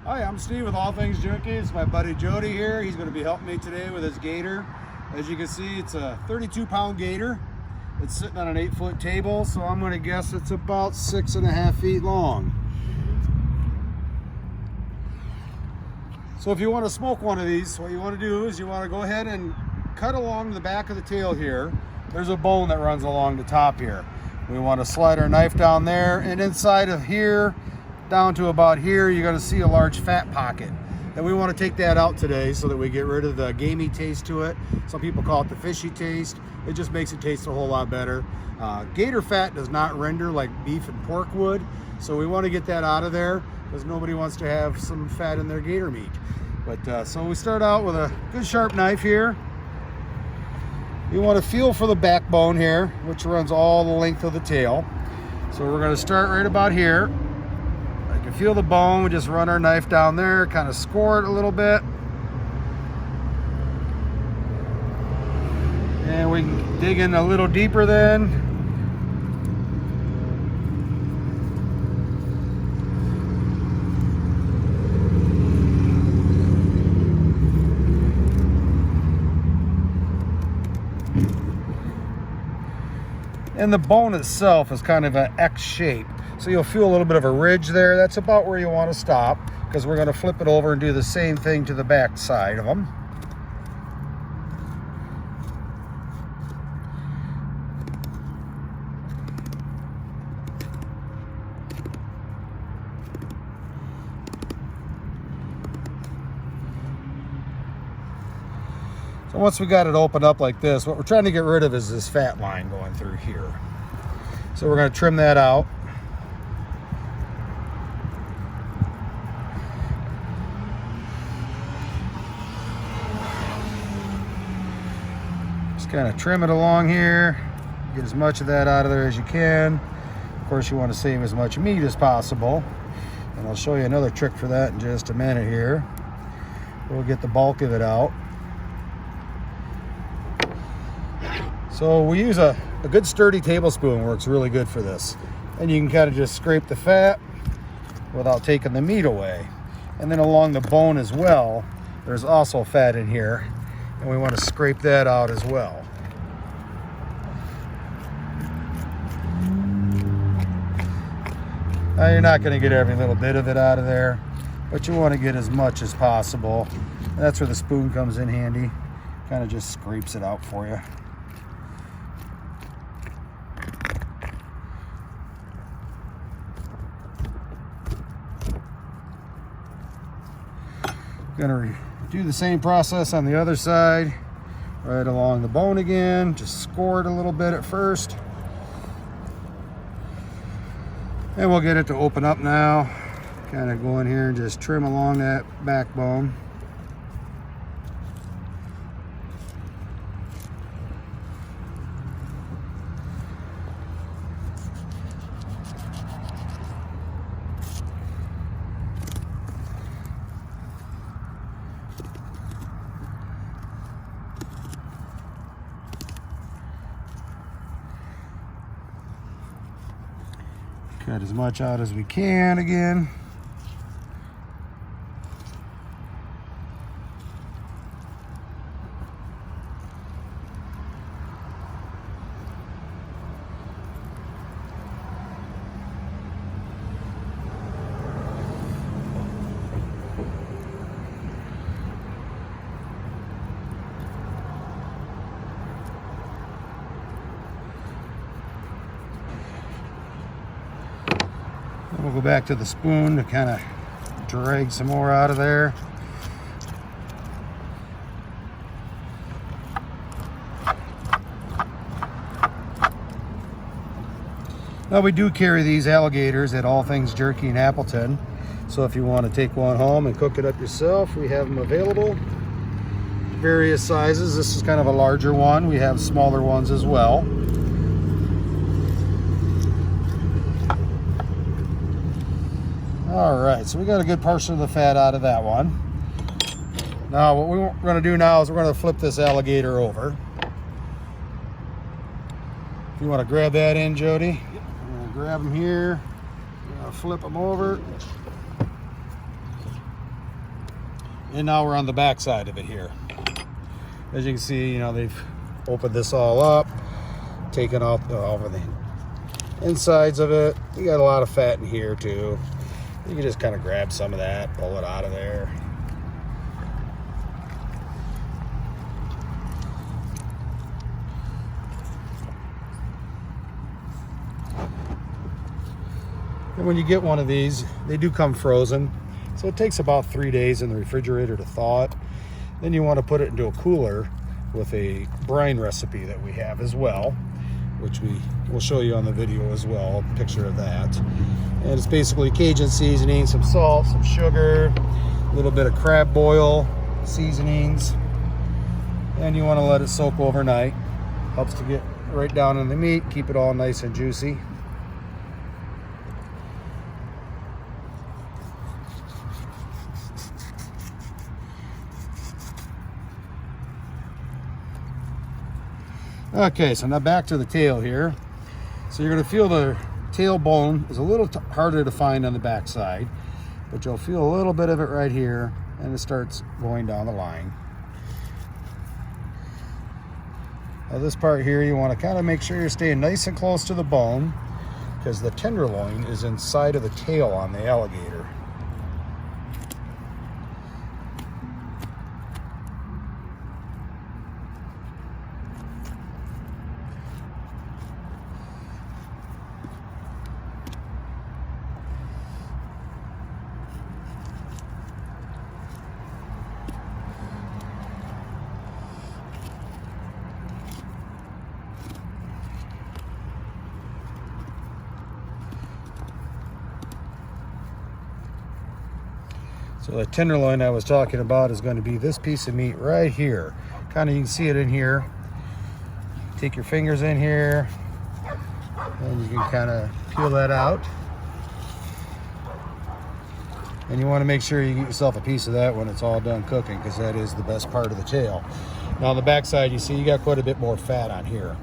Hi, I'm Steve with All Things Jerky. It's my buddy Jody here. He's going to be helping me today with his gator. As you can see, it's a 32-pound gator. It's sitting on an 8-foot table, so I'm going to guess it's about 6.5 feet long. So if you want to smoke one of these, what you want to do is you want to go ahead and cut along the back of the tail here. There's a bone that runs along the top here. We want to slide our knife down there, and inside of here, down to about here, you're going to see a large fat pocket. And we want to take that out today so that we get rid of the gamey taste to it. Some people call it the fishy taste. It just makes it taste a whole lot better. Gator fat does not render like beef and pork would, so we want to get that out of there because nobody wants to have some fat in their gator meat. But so we start out with a good sharp knife here. You want to feel for the backbone here, which runs all the length of the tail. So we're going to start right about here. You can feel the bone. We just run our knife down there, kind of score it a little bit. And we can dig in a little deeper then. And the bone itself is kind of an X shape. So you'll feel a little bit of a ridge there. That's about where you want to stop, because we're going to flip it over and do the same thing to the back side of them. So once we got it opened up like this, what we're trying to get rid of is this fat line going through here. So we're going to trim that out. Just kind of trim it along here. Get as much of that out of there as you can. Of course, you want to save as much meat as possible. And I'll show you another trick for that in just a minute here. We'll get the bulk of it out. So we use a good sturdy tablespoon, works really good for this. And you can kind of just scrape the fat without taking the meat away. And then along the bone as well, there's also fat in here, and we want to scrape that out as well. Now you're not going to get every little bit of it out of there, but you want to get as much as possible. And that's where the spoon comes in handy. Kind of just scrapes it out for you. Gonna do the same process on the other side, right along the bone again. Just score it a little bit at first, and we'll get it to open up now. Kind of go in here and just trim along that backbone. Cut as much out as we can again. We'll go back to the spoon to kind of drag some more out of there. Now we do carry these alligators at All Things Jerky in Appleton. So if you want to take one home and cook it up yourself, we have them available. Various sizes. This is kind of a larger one. We have smaller ones as well. All right, so we got a good portion of the fat out of that one. Now what we're going to do now is we're going to flip this alligator over. If you want to grab that in, Jody, I'm going to grab them here. I'm going to flip them over. And now we're on the back side of it here. As you can see, you know, they've opened this all up, taken out all of the insides of it. You got a lot of fat in here too. You can just kind of grab some of that, pull it out of there. And when you get one of these, they do come frozen. So it takes about 3 days in the refrigerator to thaw it. Then you want to put it into a cooler with a brine recipe that we have as well, which we will show you on the video as well, a picture of that. And it's basically Cajun seasoning, some salt, some sugar, a little bit of crab boil seasonings. And you want to let it soak overnight. Helps to get right down in the meat, keep it all nice and juicy. Okay, so now back to the tail here. So you're going to feel the tail bone is a little harder to find on the back side, but you'll feel a little bit of it right here, and it starts going down the line. Now this part here, you want to kind of make sure you're staying nice and close to the bone, because the tenderloin is inside of the tail on the alligator. So the tenderloin I was talking about is going to be this piece of meat right here. Kind of, you can see it in here. Take your fingers in here, and you can kind of peel that out. And you want to make sure you get yourself a piece of that when it's all done cooking, because that is the best part of the tail. Now on the back side, you see you got quite a bit more fat on here.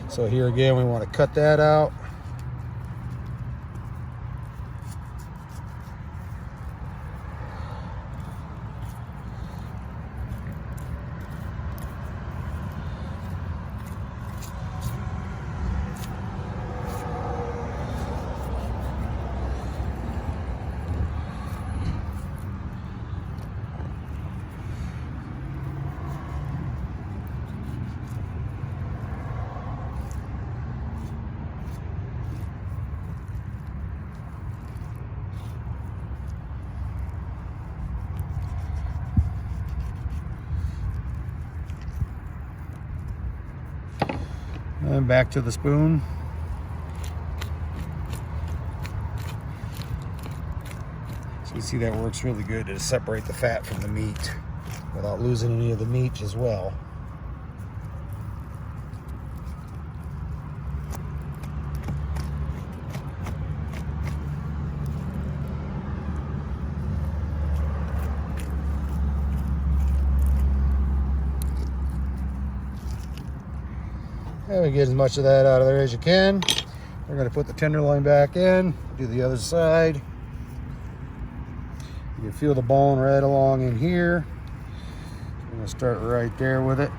So here again, we want to cut that out. And back to the spoon. So you see that works really good to separate the fat from the meat without losing any of the meat as well. And we get as much of that out of there as you can. We're going to put the tenderloin back in, do the other side. You can feel the bone right along in here. I'm going to start right there with it.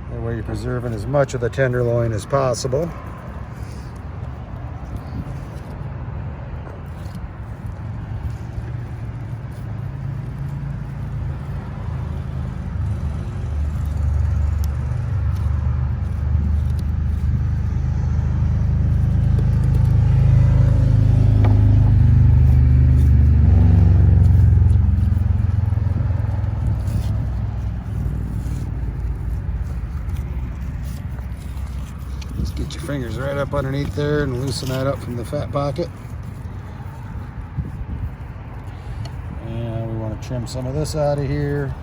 That way you're preserving as much of the tenderloin as possible. Get your fingers right up underneath there and loosen that up from the fat pocket. And we want to trim some of this out of here.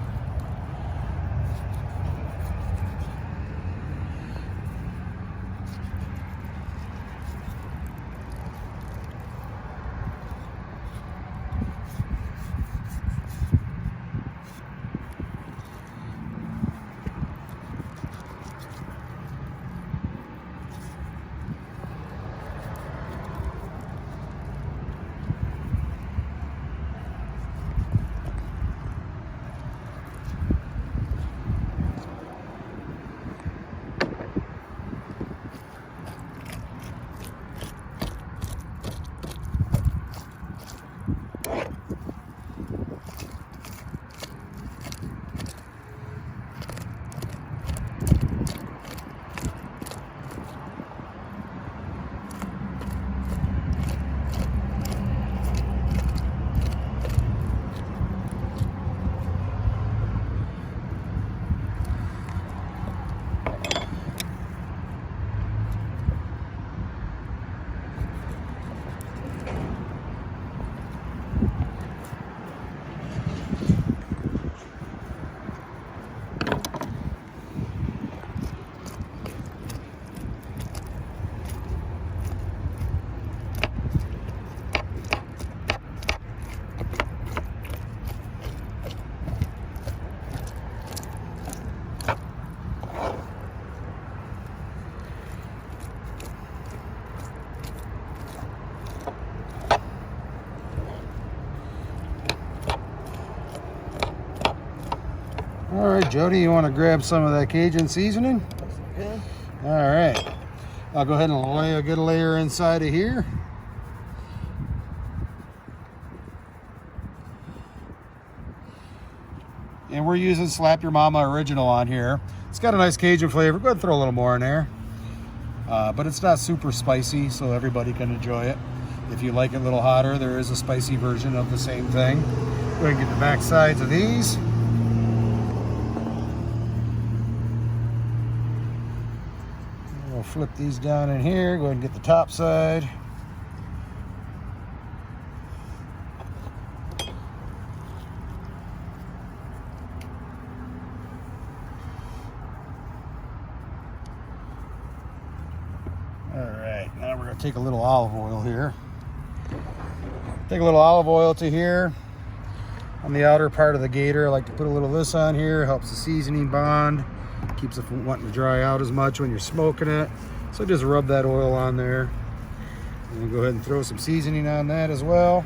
All right, Jody, you want to grab some of that Cajun seasoning? Okay. All right. I'll go ahead and lay a good layer inside of here. And we're using Slap Your Mama Original on here. It's got a nice Cajun flavor. Go ahead and throw a little more in there. But it's not super spicy, so everybody can enjoy it. If you like it a little hotter, there is a spicy version of the same thing. Go ahead and get the back sides of these. We'll flip these down in here. Go ahead and get the top side. Alright, now we're going to take a little olive oil here. Take a little olive oil to here. On the outer part of the gator, I like to put a little of this on here. Helps the seasoning bond. Keeps it from wanting to dry out as much when you're smoking it. So just rub that oil on there. And go ahead and throw some seasoning on that as well.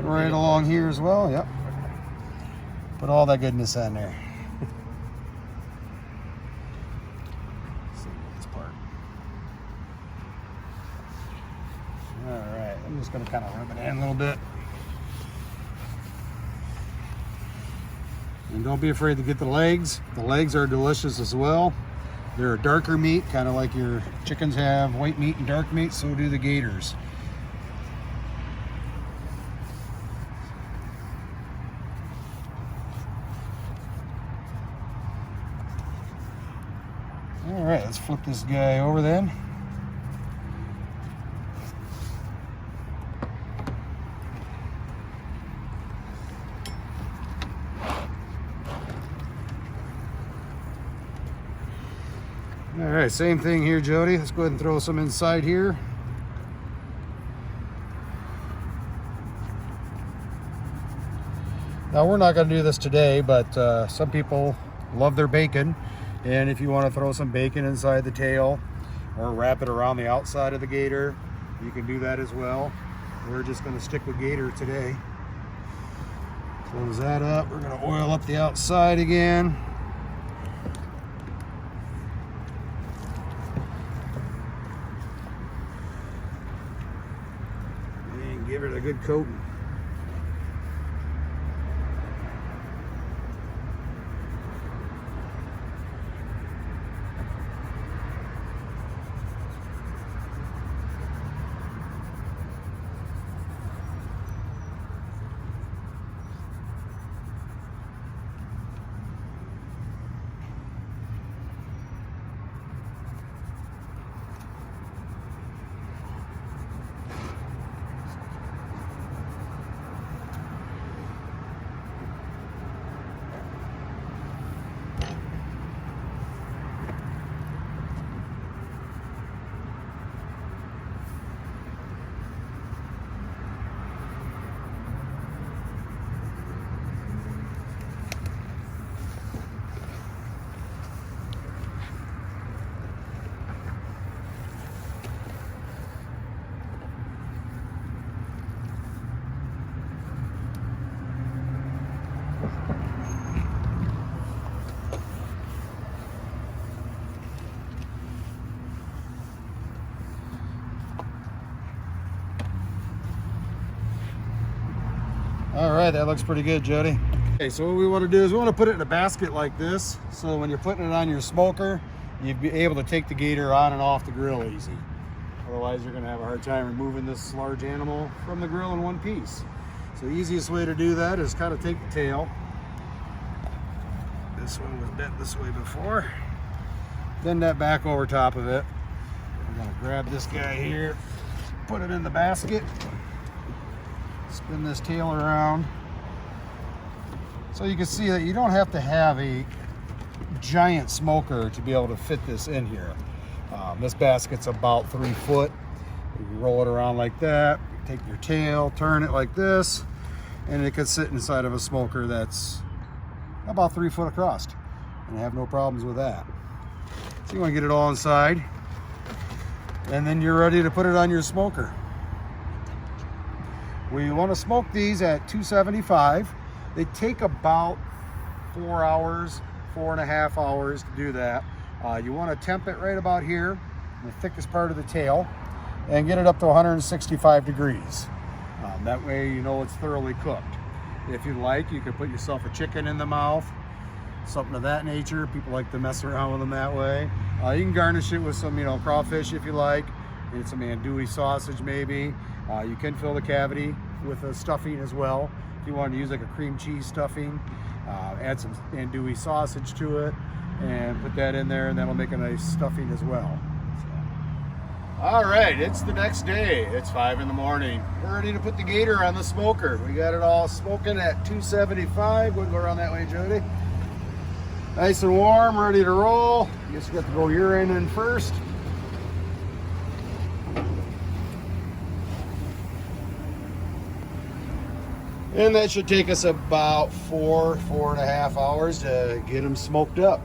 Right along here as well, yep. Put all that goodness on there. This part. Alright, I'm just going to kind of rub it in a little bit. And don't be afraid to get the legs. The legs are delicious as well. They're a darker meat, kind of like your chickens have white meat and dark meat, so do the gators. All right, let's flip this guy over then. All right, same thing here, Jody. Let's go ahead and throw some inside here. Now, we're not going to do this today, but some people love their bacon. And if you want to throw some bacon inside the tail or wrap it around the outside of the gator, you can do that as well. We're just going to stick with gator today. Close that up. We're going to oil up the outside again. And give it a good coating. All right, that looks pretty good, Jody. Okay, so what we want to do is we want to put it in a basket like this, so when you're putting it on your smoker, you'd be able to take the gator on and off the grill easy. Otherwise, you're going to have a hard time removing this large animal from the grill in one piece. So the easiest way to do that is kind of take the tail. This one was bent this way before. Bend that back over top of it. We're going to grab this guy here, put it in the basket. Spin this tail around. So you can see that you don't have to have a giant smoker to be able to fit this in here. This basket's about 3 foot. You roll it around like that, take your tail, turn it like this, and it could sit inside of a smoker that's about 3 foot across. and have no problems with that. So you want to get it all inside, and then you're ready to put it on your smoker. We want to smoke these at 275. They take about 4 hours, 4.5 hours to do that. You want to temp it right about here, the thickest part of the tail, and get it up to 165 degrees. That way you know it's thoroughly cooked. If you like, you could put yourself a chicken in the mouth, something of that nature. People like to mess around with them that way. You can garnish it with some, crawfish if you like, and some andouille sausage maybe. You can fill the cavity with a stuffing as well. If you want to use like a cream cheese stuffing, add some andouille sausage to it and put that in there, and that'll make a nice stuffing as well. All right, it's the next day. It's 5 in the morning. We're ready to put the gator on the smoker. We got it all smoking at 275. We'll go around that way, Jody. Nice and warm, ready to roll. I guess you got to go your end in first. And that should take us about 4.5 hours to get them smoked up.